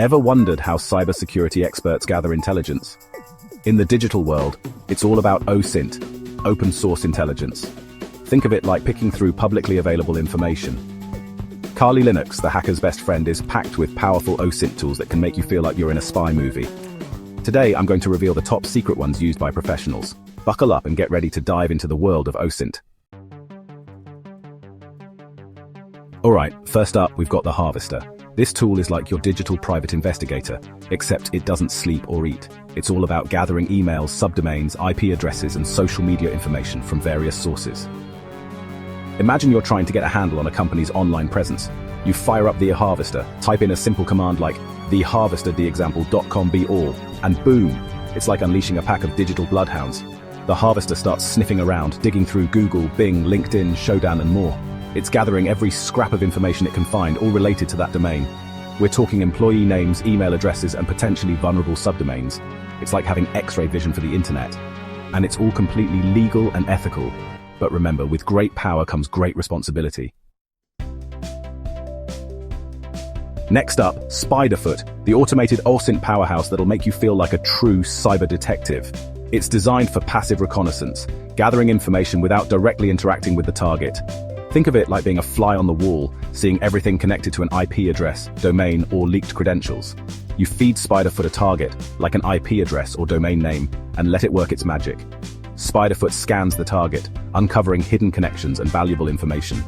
Ever wondered how cybersecurity experts gather intelligence? In the digital world, it's all about OSINT, open source intelligence. Think of it like picking through publicly available information. Kali Linux, the hacker's best friend, is packed with powerful OSINT tools that can make you feel like you're in a spy movie. Today, I'm going to reveal the top secret ones used by professionals. Buckle up and get ready to dive into the world of OSINT. Alright, first up, we've got the Harvester. This tool is like your digital private investigator, except it doesn't sleep or eat. It's all about gathering emails, subdomains, IP addresses, and social media information from various sources. Imagine you're trying to get a handle on a company's online presence. You fire up the Harvester, type in a simple command like theharvestertheexample.com be all, and boom, it's like unleashing a pack of digital bloodhounds. The Harvester starts sniffing around, digging through Google, Bing, LinkedIn, Shodan, and more. It's gathering every scrap of information it can find, all related to that domain. We're talking employee names, email addresses, and potentially vulnerable subdomains. It's like having X-ray vision for the internet. And it's all completely legal and ethical. But remember, with great power comes great responsibility. Next up, Spiderfoot, the automated OSINT powerhouse that'll make you feel like a true cyber detective. It's designed for passive reconnaissance, gathering information without directly interacting with the target. Think of it like being a fly on the wall, seeing everything connected to an IP address, domain, or leaked credentials. You feed Spiderfoot a target, like an IP address or domain name, and let it work its magic. Spiderfoot scans the target, uncovering hidden connections and valuable information.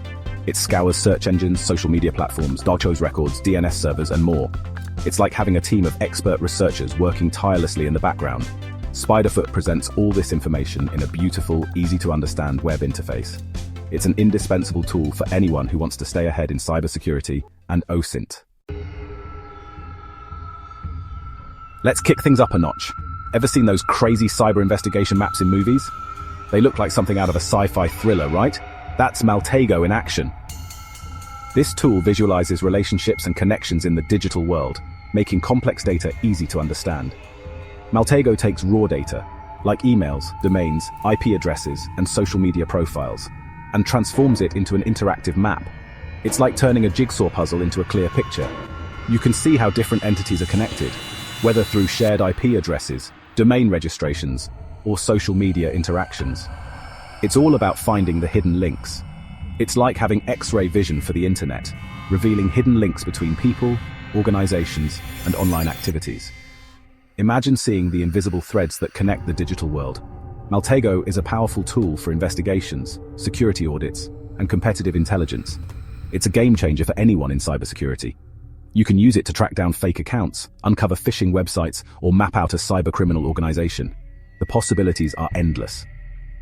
It scours search engines, social media platforms, dark shows records, DNS servers, and more. It's like having a team of expert researchers working tirelessly in the background. Spiderfoot presents all this information in a beautiful, easy-to-understand web interface. It's an indispensable tool for anyone who wants to stay ahead in cybersecurity and OSINT. Let's kick things up a notch. Ever seen those crazy cyber investigation maps in movies? They look like something out of a sci-fi thriller, right? That's Maltego in action. This tool visualizes relationships and connections in the digital world, making complex data easy to understand. Maltego takes raw data, like emails, domains, IP addresses, and social media profiles, and transforms it into an interactive map. It's like turning a jigsaw puzzle into a clear picture. You can see how different entities are connected, whether through shared IP addresses, domain registrations, or social media interactions. It's all about finding the hidden links. It's like having X-ray vision for the internet, revealing hidden links between people, organizations, and online activities. Imagine seeing the invisible threads that connect the digital world. Maltego is a powerful tool for investigations, security audits, and competitive intelligence. It's a game changer for anyone in cybersecurity. You can use it to track down fake accounts, uncover phishing websites, or map out a cybercriminal organization. The possibilities are endless.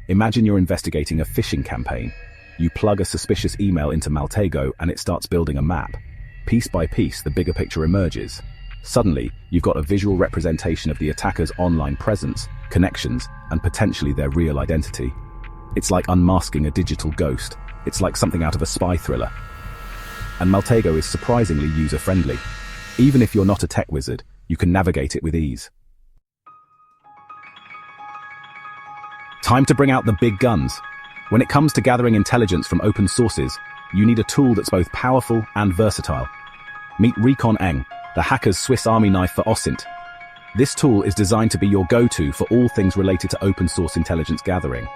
Imagine you're investigating a phishing campaign. You plug a suspicious email into Maltego and it starts building a map. Piece by piece, the bigger picture emerges. Suddenly, you've got a visual representation of the attacker's online presence, connections, and potentially their real identity. It's like unmasking a digital ghost. It's like something out of a spy thriller. And Maltego is surprisingly user-friendly. Even if you're not a tech wizard, you can navigate it with ease. Time to bring out the big guns. When it comes to gathering intelligence from open sources, you need a tool that's both powerful and versatile. Meet reconnaissance, the hacker's Swiss Army knife for OSINT. This tool is designed to be your go-to for all things related to open source intelligence gathering.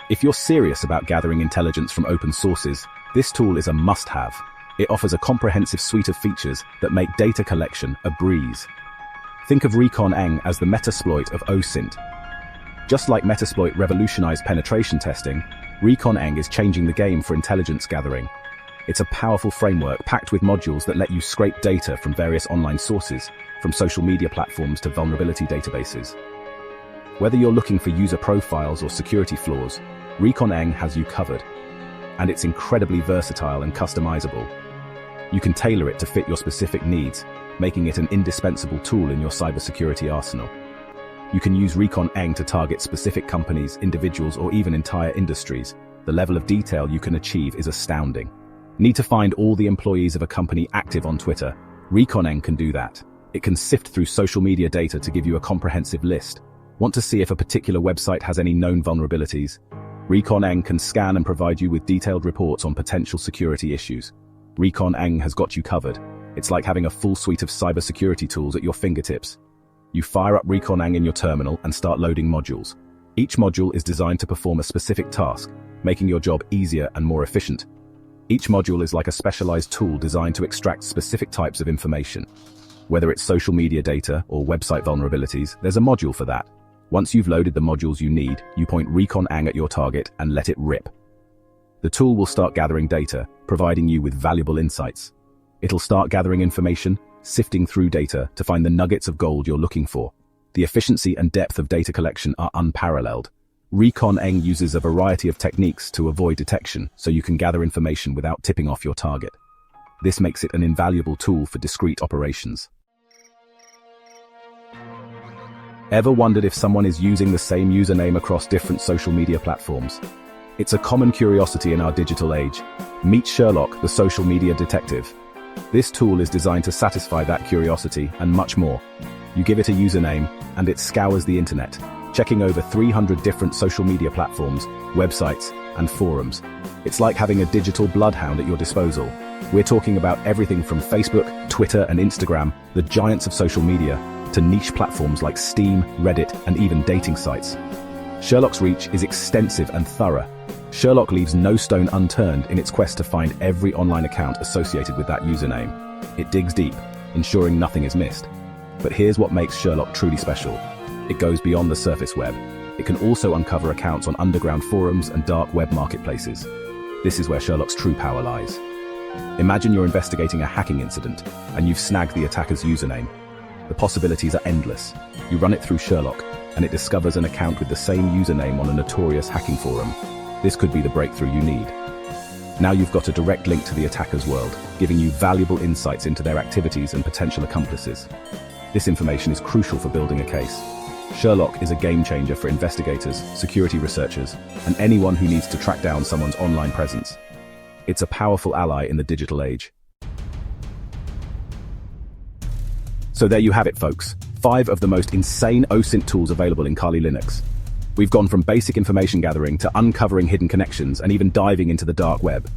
If you're serious about gathering intelligence from open sources, this tool is a must-have. It offers a comprehensive suite of features that make data collection a breeze. Think of reconnaissance as the Metasploit of OSINT. Just like Metasploit revolutionized penetration testing, reconnaissance is changing the game for intelligence gathering. It's a powerful framework packed with modules that let you scrape data from various online sources, from social media platforms to vulnerability databases. Whether you're looking for user profiles or security flaws, reconnaissance has you covered. And it's incredibly versatile and customizable. You can tailor it to fit your specific needs, making it an indispensable tool in your cybersecurity arsenal. You can use reconnaissance to target specific companies, individuals, or even entire industries. The level of detail you can achieve is astounding. Need to find all the employees of a company active on Twitter? Reconnaissance can do that. It can sift through social media data to give you a comprehensive list. Want to see if a particular website has any known vulnerabilities? Reconnaissance can scan and provide you with detailed reports on potential security issues. Reconnaissance has got you covered. It's like having a full suite of cybersecurity tools at your fingertips. You fire up reconnaissance in your terminal and start loading modules. Each module is designed to perform a specific task, making your job easier and more efficient. Each module is like a specialized tool designed to extract specific types of information. Whether it's social media data or website vulnerabilities, there's a module for that. Once you've loaded the modules you need, you point reconnaissance at your target and let it rip. The tool will start gathering data, providing you with valuable insights. It'll start gathering information, sifting through data to find the nuggets of gold you're looking for. The efficiency and depth of data collection are unparalleled. Reconnaissance uses a variety of techniques to avoid detection, so you can gather information without tipping off your target. This makes it an invaluable tool for discrete operations. Ever wondered if someone is using the same username across different social media platforms? It's a common curiosity in our digital age. Meet Sherlock, the social media detective. This tool is designed to satisfy that curiosity and much more. You give it a username, and it scours the internet, checking over 300 different social media platforms, websites, and forums. It's like having a digital bloodhound at your disposal. We're talking about everything from Facebook, Twitter, and Instagram, the giants of social media, to niche platforms like Steam, Reddit, and even dating sites. Sherlock's reach is extensive and thorough. Sherlock leaves no stone unturned in its quest to find every online account associated with that username. It digs deep, ensuring nothing is missed. But here's what makes Sherlock truly special. It goes beyond the surface web. It can also uncover accounts on underground forums and dark web marketplaces. This is where Sherlock's true power lies. Imagine you're investigating a hacking incident, and you've snagged the attacker's username. The possibilities are endless. You run it through Sherlock, and it discovers an account with the same username on a notorious hacking forum. This could be the breakthrough you need. Now you've got a direct link to the attacker's world, giving you valuable insights into their activities and potential accomplices. This information is crucial for building a case. Sherlock is a game changer for investigators, security researchers, and anyone who needs to track down someone's online presence. It's a powerful ally in the digital age. So there you have it, folks. 5 of the most insane OSINT tools available in Kali Linux. We've gone from basic information gathering to uncovering hidden connections and even diving into the dark web.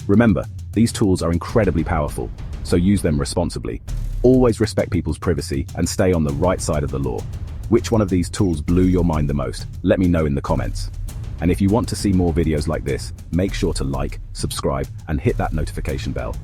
Remember, these tools are incredibly powerful, so use them responsibly. Always respect people's privacy and stay on the right side of the law. Which one of these tools blew your mind the most? Let me know in the comments. And if you want to see more videos like this, make sure to like, subscribe, and hit that notification bell.